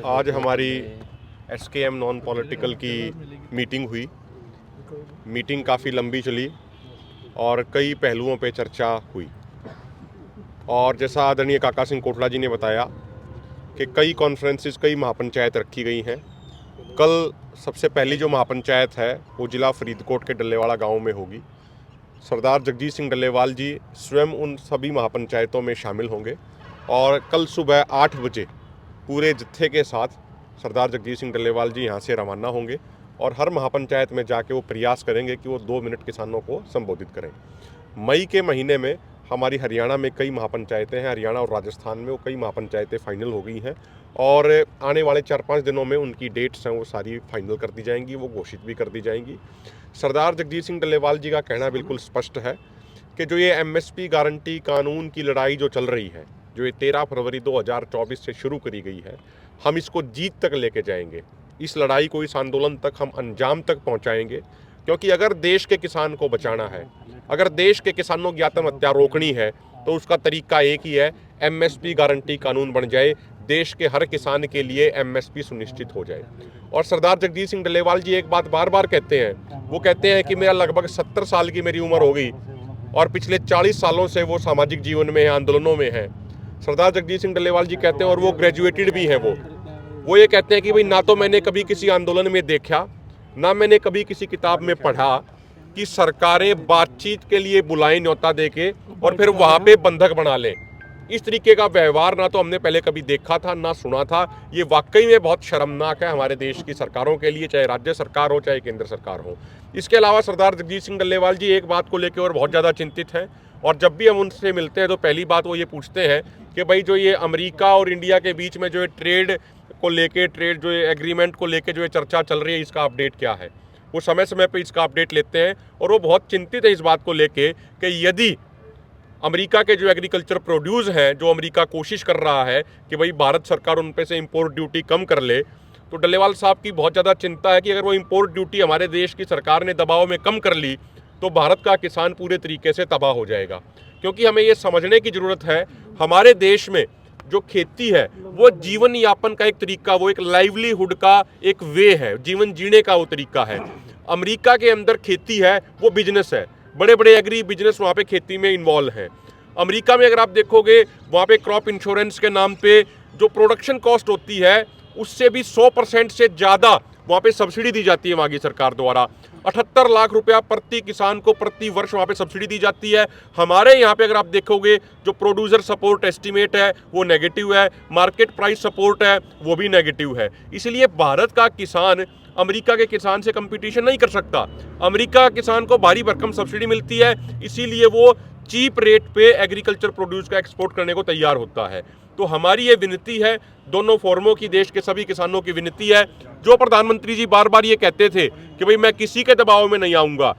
आज हमारी SKM non political की मीटिंग हुई। मीटिंग काफ़ी लंबी चली और कई पहलुओं पे चर्चा हुई। और जैसा आदरणीय काका सिंह कोटला जी ने बताया कि कई कॉन्फ्रेंसेस, कई महापंचायत रखी गई हैं। कल सबसे पहली जो महापंचायत है वो ज़िला फरीदकोट के डल्लेवाड़ा गांव में होगी। सरदार जगजीत सिंह डल्लेवाल जी स्वयं उन सभी महापंचायतों में शामिल होंगे और कल सुबह 8 बजे पूरे जत्थे के साथ सरदार जगजीत सिंह डल्लेवाल जी यहाँ से रवाना होंगे और हर महापंचायत में जाके वो प्रयास करेंगे कि वो 2 मिनट किसानों को संबोधित करें। मई के महीने में हमारी हरियाणा में कई महापंचायतें हैं, हरियाणा और राजस्थान में वो कई महापंचायतें फाइनल हो गई हैं और आने वाले 4-5 दिनों में उनकी डेट्स हैं वो सारी फाइनल कर दी जाएंगी, वो घोषित भी कर दी जाएंगी। सरदार जगजीत सिंह डल्लेवाल जी का कहना बिल्कुल स्पष्ट है कि जो ये एमएसपी गारंटी कानून की लड़ाई जो चल रही है, जो ये 13 फरवरी 2024 से शुरू करी गई है, हम इसको जीत तक लेके जाएंगे। इस लड़ाई को, इस आंदोलन तक हम अंजाम तक पहुंचाएंगे, क्योंकि अगर देश के किसान को बचाना है, अगर देश के किसानों की आत्महत्या रोकनी है, तो उसका तरीका एक ही है, एमएसपी गारंटी कानून बन जाए, देश के हर किसान के लिए एमएसपी सुनिश्चित हो जाए। और सरदार जगजीत सिंह डल्लेवाल जी एक बात बार बार कहते हैं, वो कहते हैं कि मेरा लगभग 70 साल की मेरी उम्र हो गई और पिछले 40 सालों से वो सामाजिक जीवन में है, आंदोलनों में है। सरदार जगजीत सिंह डल्लेवाल जी कहते हैं, और वो ग्रेजुएटेड भी हैं, वो ये कहते हैं कि भाई ना तो मैंने कभी किसी आंदोलन में देखा, ना मैंने कभी किसी किताब में पढ़ा कि सरकारें बातचीत के लिए बुलाएं न्योता देके और फिर वहाँ पे बंधक बना लें। इस तरीके का व्यवहार ना तो हमने पहले कभी देखा था, ना सुना था। ये वाकई में बहुत शर्मनाक है हमारे देश की सरकारों के लिए, चाहे राज्य सरकार हो चाहे केंद्र सरकार हो। इसके अलावा सरदार जगजीत सिंह डल्लेवाल जी एक बात को लेकर और बहुत ज़्यादा चिंतित हैं, और जब भी हम उनसे मिलते हैं तो पहली बात वो ये पूछते हैं कि भाई जो ये अमेरिका और इंडिया के बीच में जो ये ट्रेड को लेके, ट्रेड जो एग्रीमेंट को लेके जो ये चर्चा चल रही है, इसका अपडेट क्या है। वो समय समय पे इसका अपडेट लेते हैं और वो बहुत चिंतित है इस बात को लेके कि यदि अमेरिका के जो एग्रीकल्चर प्रोड्यूस हैं, जो अमेरिका कोशिश कर रहा है कि भाई भारत सरकार उन पे से इंपोर्ट ड्यूटी कम कर ले, तो डल्लेवाल साहब की बहुत ज़्यादा चिंता है कि अगर वो इंपोर्ट ड्यूटी हमारे देश की सरकार ने दबाव में कम कर ली तो भारत का किसान पूरे तरीके से तबाह हो जाएगा। क्योंकि हमें ये समझने की ज़रूरत है, हमारे देश में जो खेती है वो जीवन यापन का एक तरीका, वो एक लाइवलीहुड का एक वे है, जीवन जीने का वो तरीका है। अमेरिका के अंदर खेती है वो बिजनेस है, बड़े बड़े एग्री बिजनेस वहाँ पे खेती में इन्वॉल्व हैं। अमेरिका में अगर आप देखोगे, वहाँ पे क्रॉप इंश्योरेंस के नाम पे जो प्रोडक्शन कॉस्ट होती है उससे भी 100% से ज़्यादा वहाँ पे सब्सिडी दी जाती है वहाँ की सरकार द्वारा। 78 लाख रुपया प्रति किसान को प्रति वर्ष वहाँ पे सब्सिडी दी जाती है। हमारे यहाँ पे अगर आप देखोगे जो प्रोड्यूसर सपोर्ट एस्टीमेट है वो नेगेटिव है, मार्केट प्राइस सपोर्ट है वो भी नेगेटिव है। इसलिए भारत का किसान अमेरिका के किसान से कंपटीशन नहीं कर सकता। अमेरिका का किसान को भारी भरकम सब्सिडी मिलती है, इसीलिए वो चीप रेट पे एग्रीकल्चर प्रोड्यूस का एक्सपोर्ट करने को तैयार होता है। तो हमारी ये विनती है, दोनों फोरमों की, देश के सभी किसानों की विनती है। जो प्रधानमंत्री जी बार बार ये कहते थे कि भाई मैं किसी के दबाव में नहीं आऊँगा,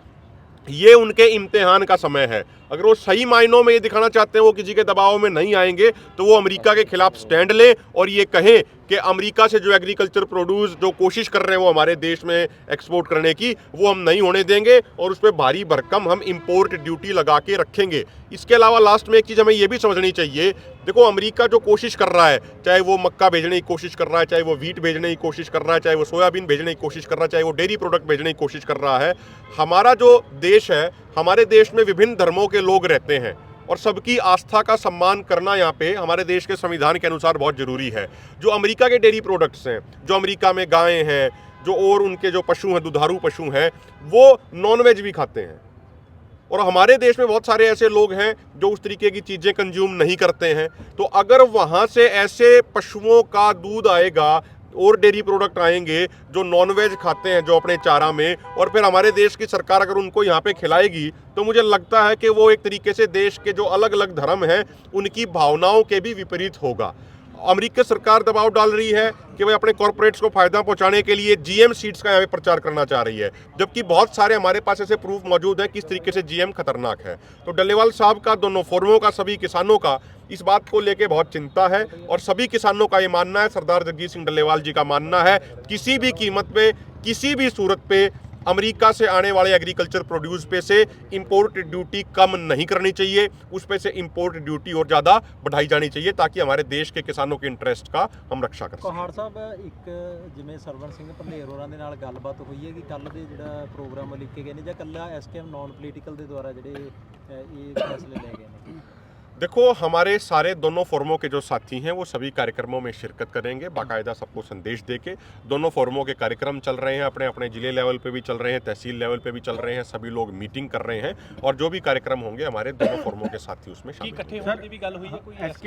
ये उनके इम्तिहान का समय है। अगर वो सही मायनों में ये दिखाना चाहते हैं वो किसी के दबाव में नहीं आएंगे, तो वो अमेरिका के खिलाफ स्टैंड लें और ये कहें कि अमेरिका से जो एग्रीकल्चर प्रोड्यूस जो कोशिश कर रहे हैं वो हमारे देश में एक्सपोर्ट करने की, वो हम नहीं होने देंगे और उस पर भारी भरकम हम इंपोर्ट ड्यूटी लगा के रखेंगे। इसके अलावा लास्ट में एक चीज़ हमें ये भी समझनी चाहिए, देखो अमेरिका जो कोशिश कर रहा है, चाहे वो मक्का भेजने की कोशिश कर रहा है, चाहे वो वीट भेजने की कोशिश कर रहा है, चाहे वो सोयाबीन भेजने की कोशिश कर रहा है, चाहे वो डेयरी प्रोडक्ट भेजने की कोशिश कर रहा है, हमारा जो देश है, हमारे देश में विभिन्न धर्मों के लोग रहते हैं और सबकी आस्था का सम्मान करना यहाँ पे हमारे देश के संविधान के अनुसार बहुत ज़रूरी है। जो अमेरिका के डेयरी प्रोडक्ट्स हैं, जो अमेरिका में गायें हैं, जो और उनके जो पशु हैं, दुधारू पशु हैं, वो नॉनवेज भी खाते हैं। और हमारे देश में बहुत सारे ऐसे लोग हैं जो उस तरीके की चीज़ें कंज्यूम नहीं करते हैं। तो अगर वहाँ से ऐसे पशुओं का दूध आएगा और डेयरी प्रोडक्ट आएंगे जो नॉनवेज खाते हैं, जो अपने चारा में, और फिर हमारे देश की सरकार अगर उनको यहाँ पे खिलाएगी, तो मुझे लगता है कि वो एक तरीके से देश के जो अलग अलग धर्म हैं उनकी भावनाओं के भी विपरीत होगा। अमेरिकी सरकार दबाव डाल रही है कि वह अपने कॉर्पोरेट्स को फायदा पहुंचाने के लिए जीएम सीड्स का यहाँ पे प्रचार करना चाह रही है, जबकि बहुत सारे हमारे पास ऐसे प्रूफ मौजूद हैं किस तरीके से जीएम खतरनाक है। तो डल्लेवाल साहब का, दोनों फोरमों का, सभी किसानों का इस बात को लेके बहुत चिंता है और सभी किसानों का ये मानना है, सरदार जगजीत सिंह डल्लेवाल जी का मानना है, किसी भी कीमत पे, किसी भी सूरत पे अमेरिका से आने वाले एग्रीकल्चर प्रोड्यूस पे से इंपोर्ट ड्यूटी कम नहीं करनी चाहिए, उस पे से इंपोर्ट ड्यूटी और ज़्यादा बढ़ाई जानी चाहिए ताकि हमारे देश के किसानों के इंटरेस्ट का हम रक्षा कर सकें। ਕੋਹਾੜ ਸਾਹਿਬ ਇੱਕ ਜਿਵੇਂ ਸਰਵਣ ਸਿੰਘ ਭੰਡੇਰ ਹੋਰਾਂ ਦੇ ਨਾਲ ਗੱਲਬਾਤ ਹੋਈ ਹੈ ਕਿ ਕੱਲ ਦੇ ਜਿਹੜਾ ਪ੍ਰੋਗਰਾਮ ਲਿਖੇ ਗਏ ਨੇ ਜਾਂ ਕੱਲਾ ਐਸਕੇਐਮ ਨੌਨ ਪੋਲੀਟੀਕਲ ਦੇ ਦੁਆਰਾ ਜਿਹੜੇ ਇਹ फैसले ले गए हैं? देखो, हमारे सारे दोनों फोरमों के जो साथी हैं वो सभी कार्यक्रमों में शिरकत करेंगे, बाकायदा सबको संदेश देके। दोनों फोरमों के कार्यक्रम चल रहे हैं, अपने अपने ज़िले लेवल पे भी चल रहे हैं, तहसील लेवल पे भी चल रहे हैं, सभी लोग मीटिंग कर रहे हैं और जो भी कार्यक्रम होंगे हमारे दोनों फोरमों के साथी उसमें शामिल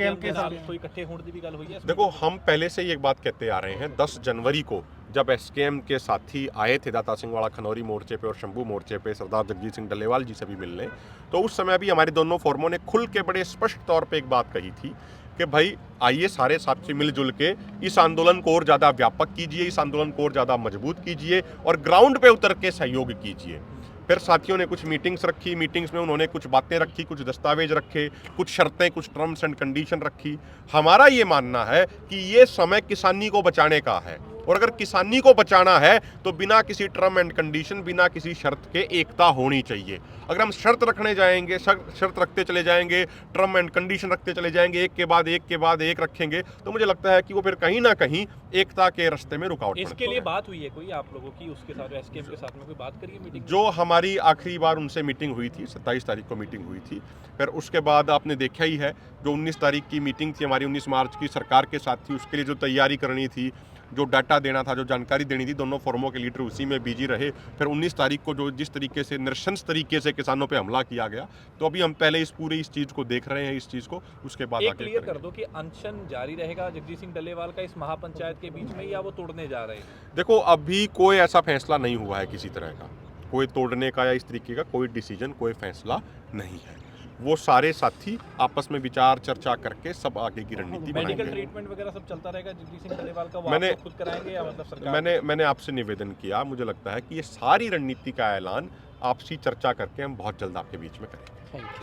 होंगे। देखो, हम पहले से ही एक बात कहते आ रहे हैं, 10 जनवरी को जब एसकेएम के साथी आए थे दाता सिंह वाला खनौरी मोर्चे पे और शंभू मोर्चे पे सरदार जगजीत सिंह डल्लेवाल जी से भी मिलने, तो उस समय भी हमारे दोनों फोरमों ने खुल के बड़े स्पष्ट तौर पे एक बात कही थी कि भाई आइए सारे साथी मिलजुल के इस आंदोलन को और ज़्यादा व्यापक कीजिए, इस आंदोलन को और ज़्यादा मजबूत कीजिए और ग्राउंड पे उतर के सहयोग कीजिए। फिर साथियों ने कुछ मीटिंग्स रखी, मीटिंग्स में उन्होंने कुछ बातें रखी, कुछ दस्तावेज रखे, कुछ शर्तें, कुछ टर्म्स एंड कंडीशन रखी। हमारा ये मानना है कि ये समय किसानी को बचाने का है और अगर किसानी को बचाना है तो बिना किसी टर्म एंड कंडीशन, बिना किसी शर्त के एकता होनी चाहिए। अगर हम शर्त रखने जाएंगे, शर्त रखते चले जाएंगे, टर्म एंड कंडीशन रखते चले जाएंगे, एक के बाद एक रखेंगे, तो मुझे लगता है कि वो फिर कहीं ना कहीं एकता के रास्ते में रुकावट पड़ती है। इसके लिए बात हुई है कोई आप लोगों की, उसके साथ एसकेएम के साथ में कोई बात करिए मीटिंग? जो हमारी आखिरी बार उनसे मीटिंग हुई थी 27 तारीख को मीटिंग हुई थी, फिर उसके बाद आपने देखा ही है जो 19 तारीख की मीटिंग थी हमारी 19 मार्च की सरकार के साथ थी, उसके लिए जो तैयारी करनी थी, जो डाटा देना था, जो जानकारी देनी थी, दोनों फोरमों के लीडर उसी में बिजी रहे। फिर 19 तारीख को जो जिस तरीके से नृशंस तरीके से किसानों पे हमला किया गया, तो अभी हम पहले इस चीज़ को देख रहे हैं, इस चीज़ को उसके बाद एक क्लियर कर दो कि अनशन जारी रहेगा जगजीत सिंह डल्लेवाल का इस महापंचायत के बीच में या वो तोड़ने जा रहे हैं? देखो, अभी कोई ऐसा फैसला नहीं हुआ है किसी तरह का, कोई तोड़ने का या इस तरीके का कोई डिसीजन, कोई फैसला नहीं है। वो सारे साथी आपस में विचार चर्चा करके सब आगे की रणनीति बनाएंगे। मेडिकल ट्रीटमेंट वगैरह सब चलता रहेगा जगजीत सिंह डल्लेवाल का, वो आप खुद कराएंगे या मतलब सरकार? मैंने आपसे निवेदन किया, मुझे लगता है कि ये सारी रणनीति का ऐलान आपसी चर्चा करके हम बहुत जल्द आपके बीच में करेंगे।